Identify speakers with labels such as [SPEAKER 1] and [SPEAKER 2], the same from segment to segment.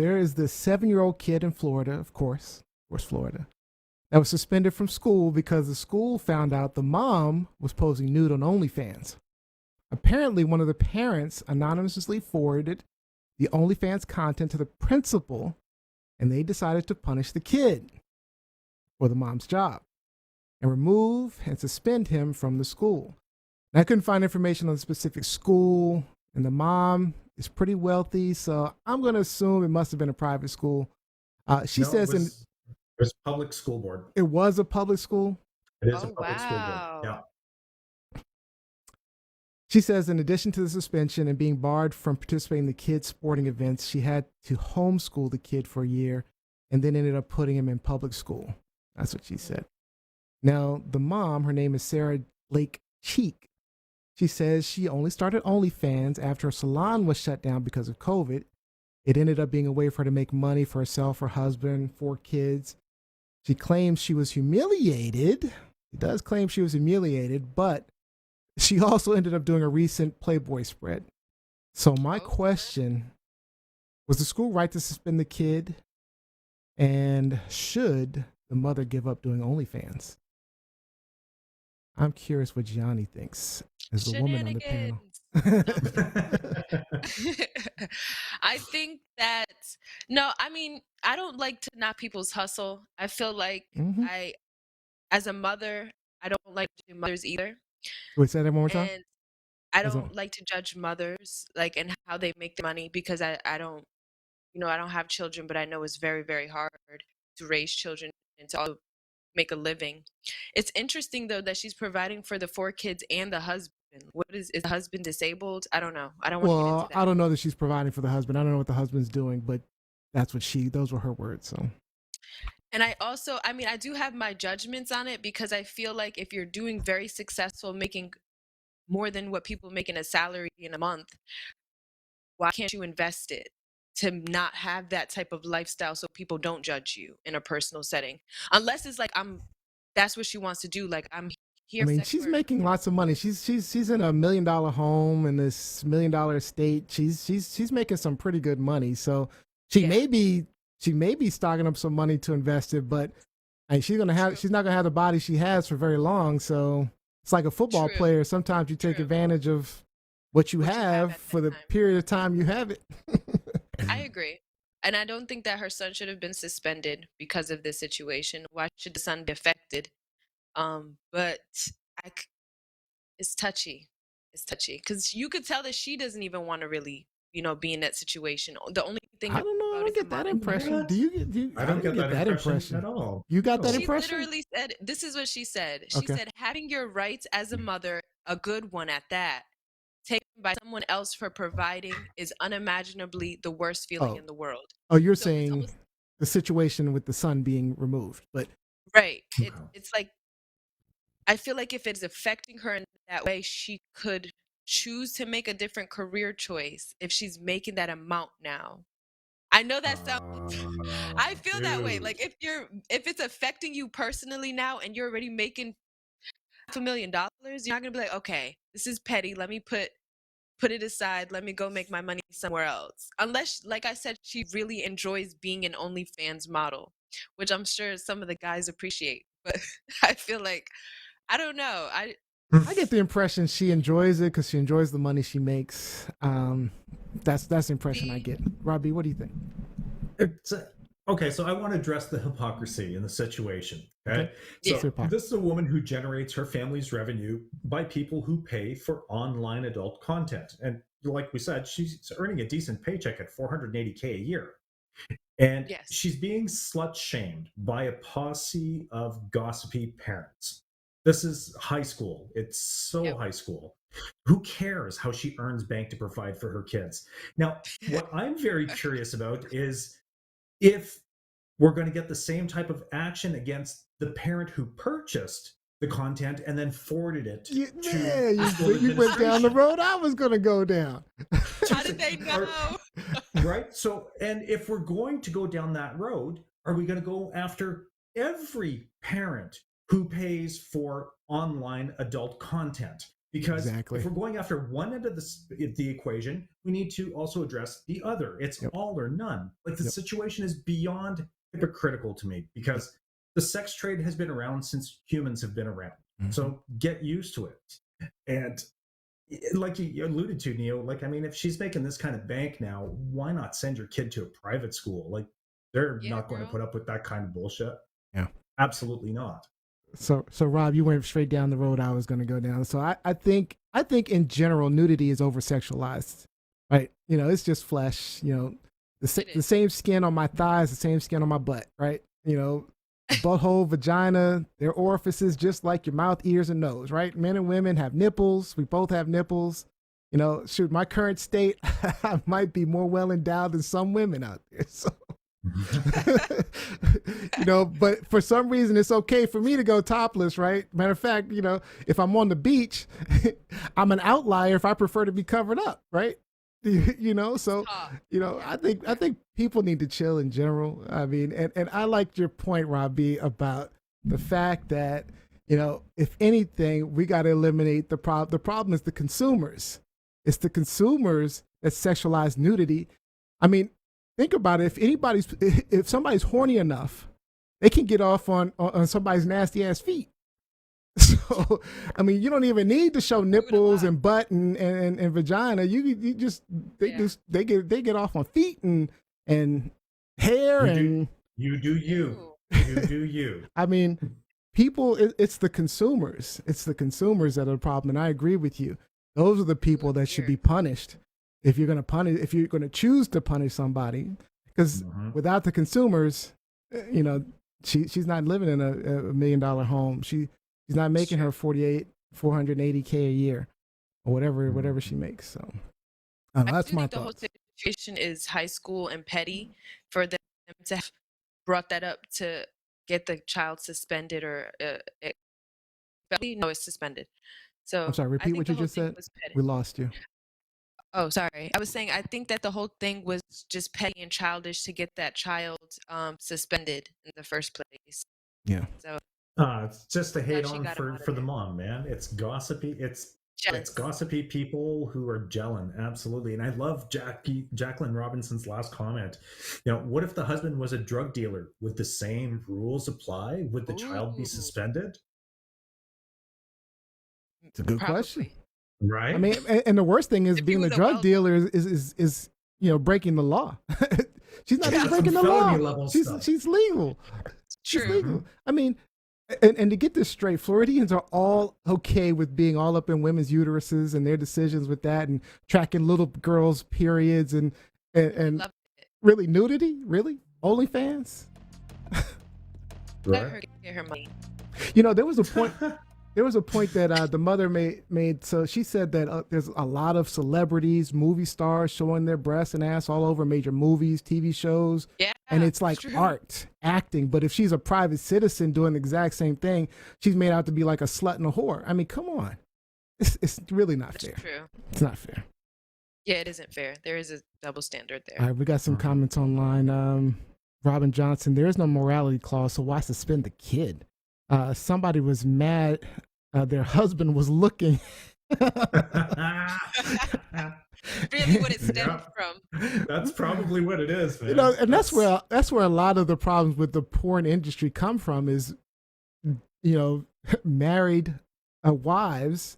[SPEAKER 1] There is this 7-year-old kid in Florida, of course, Florida, that was suspended from school because the school found out the mom was posing nude on OnlyFans. Apparently, one of the parents anonymously forwarded the OnlyFans content to the principal, and they decided to punish the kid for the mom's job and remove and suspend him from the school. And I couldn't find information on the specific school, and the mom is pretty wealthy, so I'm going to assume it must have been a private school. She says
[SPEAKER 2] it was public school board.
[SPEAKER 1] It was a public school?
[SPEAKER 2] It is a public school board. Yeah.
[SPEAKER 1] She says in addition to the suspension and being barred from participating in the kids' sporting events, she had to homeschool the kid for a year and then ended up putting him in public school. That's what she said. Now, the mom, her name is Sarah Lake Cheek. She says she only started OnlyFans after her salon was shut down because of COVID. It ended up being a way for her to make money for herself, her husband, 4 kids. She claims she was humiliated. She does claim she was humiliated, but she also ended up doing a recent Playboy spread. So my question, was the school right to suspend the kid? And should the mother give up doing OnlyFans? I'm curious what Gianni thinks as the woman on the panel.
[SPEAKER 3] I think that, no, I mean, I don't like to knock people's hustle. I feel like as a mother, I don't like to do mothers either.
[SPEAKER 1] Wait, say that one more time?
[SPEAKER 3] And I don't like to judge mothers, like, and how they make their money, because I don't, I don't have children, but I know it's very, very hard to raise children and to also make a living. It's interesting, though, that she's providing for the 4 kids and the husband. What is the husband disabled? I don't know. I don't want to get into that.
[SPEAKER 1] I don't know that she's providing for the husband. I don't know what the husband's doing, but that's what those were her words. So.
[SPEAKER 3] And I do have my judgments on it, because I feel like if you're doing very successful, making more than what people make in a salary in a month, why can't you invest it to not have that type of lifestyle so people don't judge you in a personal setting? Unless it's like that's what she wants to do. Like, I'm here.
[SPEAKER 1] I mean, she's making lots of money. She's in a $1 million home in this $1 million estate. She's making some pretty good money. So she may be stocking up some money to invest it, but she's not gonna have the body she has for very long. So it's like a football player. Sometimes you take advantage of what you have for the period of time you have it.
[SPEAKER 3] I agree. And I don't think that her son should have been suspended because of this situation. Why should the son be affected? But it's touchy. It's touchy, because you could tell that she doesn't even want to really, be in that situation. The only thing
[SPEAKER 1] I don't know. I don't get that impression. Do you?
[SPEAKER 2] I don't get that impression at all.
[SPEAKER 1] You got that impression?
[SPEAKER 3] She literally said, "This is what she said." She said, "Having your rights as a mother, a good one at that, taken by someone else for providing, is unimaginably the worst feeling in the world."
[SPEAKER 1] Oh, you're saying the situation with the son being removed, but
[SPEAKER 3] right. It's like, I feel like if it's affecting her in that way, she could choose to make a different career choice if she's making that amount now. I know that sounds, I feel that way. Like, if it's affecting you personally now and you're already making $500,000, you're not gonna be like, okay, this is petty. Let me put it aside. Let me go make my money somewhere else. Unless, like I said, she really enjoys being an OnlyFans model, which I'm sure some of the guys appreciate. But I feel like, I don't know. I
[SPEAKER 1] get the impression she enjoys it because she enjoys the money she makes. That's the impression I get. Robbie, what do you think?
[SPEAKER 2] Okay, so I want to address the hypocrisy in the situation. Okay, so this is a woman who generates her family's revenue by people who pay for online adult content, and like we said, she's earning a decent paycheck at $480K a year, and she's being slut shamed by a posse of gossipy parents. This is high school. It's so high school. Who cares how she earns bank to provide for her kids? Now, what I'm very curious about is if we're going to get the same type of action against the parent who purchased the content and then forwarded it to
[SPEAKER 1] you went down the road I was going to go down.
[SPEAKER 3] How did they know?
[SPEAKER 2] Right? So, and if we're going to go down that road, are we going to go after every parent who pays for online adult content? Because if we're going after one end of the equation, we need to also address the other. It's all or none. Like the situation is beyond hypocritical to me, because the sex trade has been around since humans have been around. So get used to it. And like you alluded to, Neo, like, I mean, if she's making this kind of bank now, why not send your kid to a private school? Like, they're not going to put up with that kind of bullshit.
[SPEAKER 1] Yeah.
[SPEAKER 2] Absolutely not.
[SPEAKER 1] So Rob, you went straight down the road I was going to go down. So I think in general, nudity is over sexualized, right? You know, it's just flesh, you know, the same skin on my thighs, the same skin on my butt, right? You know, butthole, vagina, their orifices, just like your mouth, ears, and nose, right? Men and women have nipples. We both have nipples. You know, shoot, my current state, I might be more well endowed than some women out there. So, you know, but for some reason, it's okay for me to go topless, right? Matter of fact, you know, if I'm on the beach, I'm an outlier if I prefer to be covered up, right? You know, so, you know, I think people need to chill in general. I mean, and I liked your point, Robbie, about the fact that, you know, if anything, we got to eliminate the problem. The problem is the consumers. It's the consumers that sexualize nudity. I mean, think about it. If somebody's horny enough, they can get off on somebody's nasty ass feet. So, I mean, you don't even need to show nipples and butt and vagina. You just they get off on feet and hair
[SPEAKER 2] you do you.
[SPEAKER 1] I mean, people. It's the consumers. It's the consumers that are the problem. And I agree with you. Those are the people that should be punished. If you're going to choose to punish somebody, because without the consumers, you know, she's not living in a $1 million home. She's not making her $480K a year, or whatever she makes. So that's my thought.
[SPEAKER 3] The whole situation is high school and petty for them to have brought that up to get the child suspended or no, it's suspended. So
[SPEAKER 1] I'm sorry. Repeat what you just said. We lost you.
[SPEAKER 3] Oh, sorry. I was saying I think that the whole thing was just petty and childish to get that child suspended in the first place.
[SPEAKER 1] Yeah.
[SPEAKER 3] So
[SPEAKER 2] it's just a hate on for the mom, man. It's gossipy. It's gossipy people who are gelling. Absolutely. And I love Jacqueline Robinson's last comment. You know, what if the husband was a drug dealer? Would the same rules apply? Would the child be suspended?
[SPEAKER 1] It's a good question.
[SPEAKER 2] Right.
[SPEAKER 1] I mean, and the worst thing is being a drug dealer is you know, breaking the law. She's not even breaking the law. She's legal. She's legal. I mean, and to get this straight, Floridians are all okay with being all up in women's uteruses and their decisions with that, and tracking little girls' periods and really nudity, really OnlyFans.
[SPEAKER 3] Let her get her money.
[SPEAKER 1] You know, there was a point. There was a point that the mother made. So she said that there's a lot of celebrities, movie stars showing their breasts and ass all over major movies, TV shows. Yeah, and it's like art, acting. But if she's a private citizen doing the exact same thing, she's made out to be like a slut and a whore. I mean, come on. It's really not fair.
[SPEAKER 3] True.
[SPEAKER 1] It's not fair.
[SPEAKER 3] Yeah, it isn't fair. There is a double standard there.
[SPEAKER 1] All right, we got some comments online. Robin Johnson, there is no morality clause, so why suspend the kid? Somebody was mad their husband was looking.
[SPEAKER 3] Really what it stemmed from.
[SPEAKER 2] That's probably what it is, man.
[SPEAKER 1] You know, and that's where a lot of the problems with the porn industry come from is, you know, married wives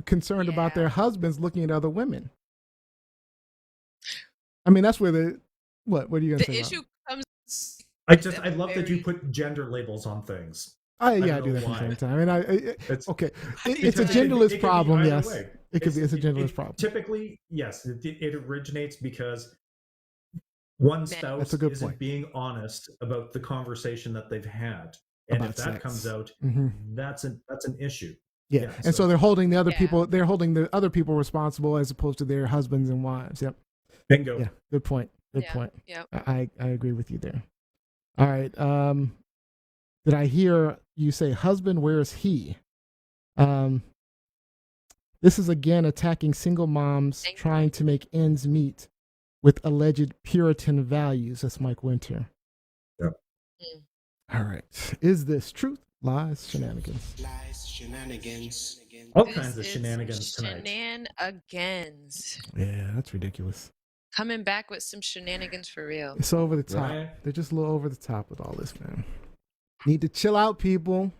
[SPEAKER 1] concerned about their husbands looking at other women. I mean, that's where what are you going to say?
[SPEAKER 3] The issue comes.
[SPEAKER 2] I love that you put gender labels on things.
[SPEAKER 1] I do that from time to time. I mean, it's a genderless problem. Yes, it's a genderless problem.
[SPEAKER 2] Typically, yes, it originates because one spouse isn't being honest about the conversation that they've had, and about if that sex comes out, that's an issue.
[SPEAKER 1] Yeah, and so they're holding the other people. They're holding the other people responsible as opposed to their husbands and wives. Yep.
[SPEAKER 2] Bingo.
[SPEAKER 1] Yeah. Good point. Good point.
[SPEAKER 3] Yeah.
[SPEAKER 1] I agree with you there. All right. Did I hear you say husband? Where is he? This is again attacking single moms trying to make ends meet with alleged Puritan values. That's Mike Winter.
[SPEAKER 2] Yep.
[SPEAKER 1] All right. Is this truth, lies, shenanigans?
[SPEAKER 4] Lies, shenanigans.
[SPEAKER 2] All kinds of shenanigans tonight.
[SPEAKER 3] Shenanigans.
[SPEAKER 1] Yeah, that's ridiculous.
[SPEAKER 3] Coming back with some shenanigans for real.
[SPEAKER 1] It's over the top. Right? They're just a little over the top with all this, man. Need to chill out, people.